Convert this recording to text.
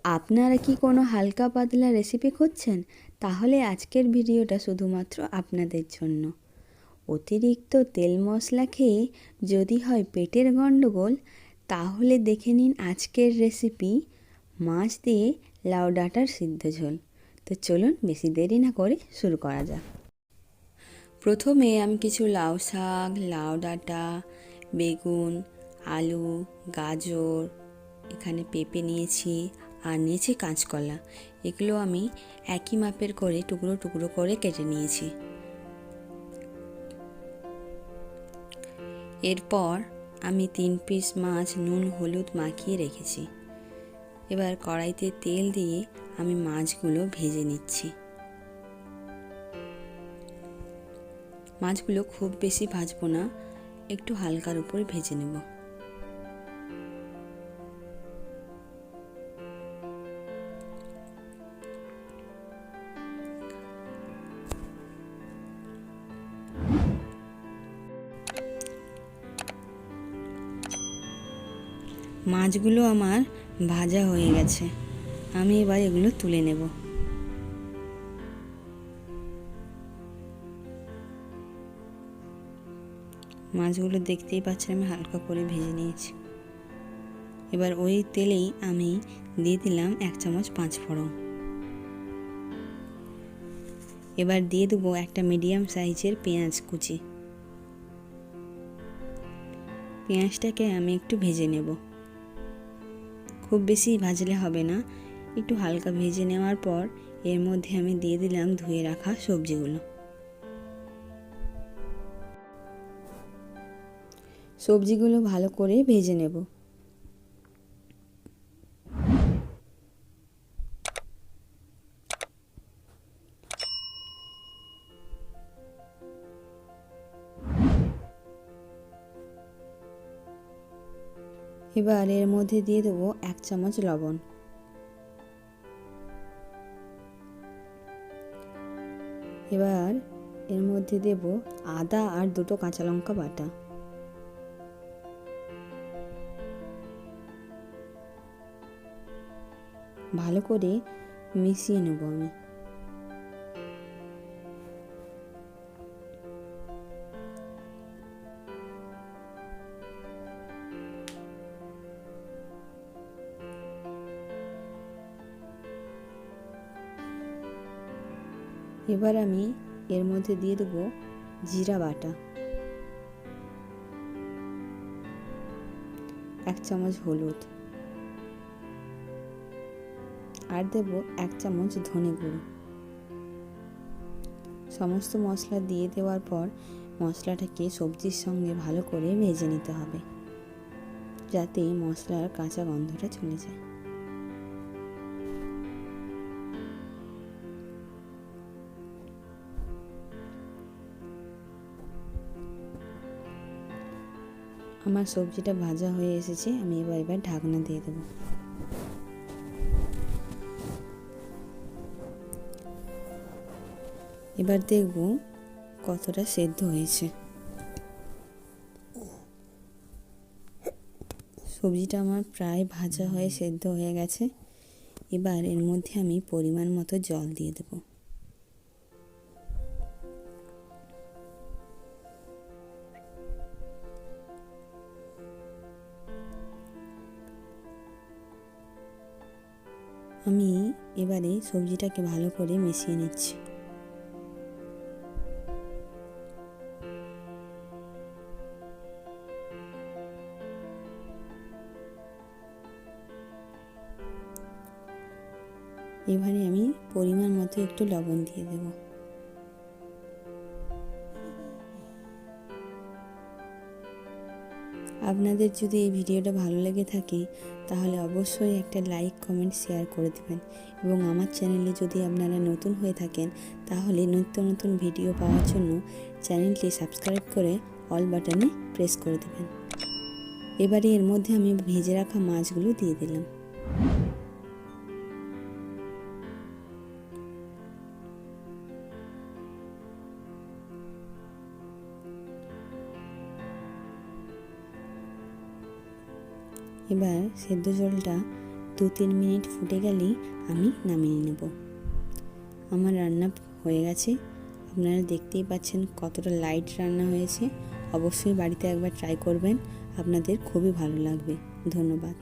আপনারা কি কোনো হালকা পাতলা রেসিপি খুঁজছেন? তাহলে আজকের ভিডিওটা শুধুমাত্র আপনাদের জন্য। অতিরিক্ত তেল মশলা খেয়ে যদি হয় পেটের গণ্ডগোল, তাহলে দেখে নিন আজকের রেসিপি মাছ দিয়ে লাউ ডাঁটার সিদ্ধ ঝোল। তো চলুন বেশি দেরি না করে শুরু করা যাক। প্রথমে আমি কিছু লাউ শাক, লাউ ডাঁটা, বেগুন, আলু, গাজর, এখানে পেঁপে নিয়েছি আর নিয়েছি কাঁচকলা। এগুলো আমি একই মাপের করে টুকরো টুকরো করে কেটে নিয়েছি। এরপর আমি 3 পিস মাছ নুন হলুদ মাখিয়ে রেখেছি। এবার কড়াইতে তেল দিয়ে আমি মাছগুলো ভেজে নিচ্ছি। মাছগুলো খুব বেশি ভাজবো না, একটু হালকার উপর ভেজে নেব। মাছগুলো আমার ভাজা হয়ে গেছে, আমি এবার এগুলো তুলে নেব। মাছগুলো দেখতেই পাচ্ছেন আমি হালকা করে ভেজে নিয়েছি। এবার ওই তেলেই আমি দিয়ে দিলাম 1 চামচ 5 ফোড়ন। এবার দিয়ে দেবো একটা মিডিয়াম সাইজের পেঁয়াজ কুচি। পেঁয়াজটাকে আমি একটু ভেজে নেব, খুব বেশি ভাজলে হবে না, একটু হালকা ভেজে নেওয়ার পর এর মধ্যে আমি দিয়ে দিলাম ধুয়ে রাখা সবজিগুলো। সবজিগুলো ভালো করে ভেজে নেব। এবার এর মধ্যে দিয়ে দেবো 1 চামচ লবণ। এবার এর মধ্যে দেব আদা আর 2টো কাঁচা লঙ্কা বাটা। ভালো করে মিশিয়ে নেব আমি। এবার আমি এর মধ্যে দিয়ে দেব জিরা বাটা, 1 চামচ হলুদ আর দেব 1 চামচ ধনে গুঁড়ো। সমস্ত মশলা দিয়ে দেওয়ার পর মশলাটাকে সবজির সঙ্গে ভালো করে ভেজে নিতে হবে, যাতে মশলার কাঁচা গন্ধটা চলে যায়। আমার সবজিটা ভাজা হয়ে এসেছে, আমি এবার ঢাকনা দিয়ে দেব। এবার দেখব কতটা সেদ্ধ হয়েছে। সবজিটা আমার প্রায় ভাজা হয়ে সেদ্ধ হয়ে গেছে। এবার এর মধ্যে আমি পরিমাণ মতো জল দিয়ে দেব। আমি এবারে সবজিটাকে ভালো করে মিশিয়ে নিচ্ছি। এবারে আমি পরিমাণ মতো একটু লবণ দিয়ে দেব। আপনাদের যদি এই ভিডিওটা ভালো লেগে থাকে তাহলে অবশ্যই একটা লাইক কমেন্ট শেয়ার করে দেবেন, এবং আমার চ্যানেলে যদি আপনারা নতুন হয়ে থাকেন তাহলে নিত্য নতুন ভিডিও পাওয়ার জন্য চ্যানেলটি সাবস্ক্রাইব করে অল বাটনে প্রেস করে দেবেন। এবারে এর মধ্যে আমি ভেজে রাখা মাছগুলো দিয়ে দিলাম। এবার সেদ্ধ জলটা 2-3 মিনিট ফুটে গেলেই আমি নামিয়ে নেব। আমার রান্না হয়ে গেছে। আপনারা দেখতেই পাচ্ছেন কতটা লাইট রান্না হয়েছে। অবশ্যই বাড়িতে একবার ট্রাই করবেন, আপনাদের খুবই ভালো লাগবে। ধন্যবাদ।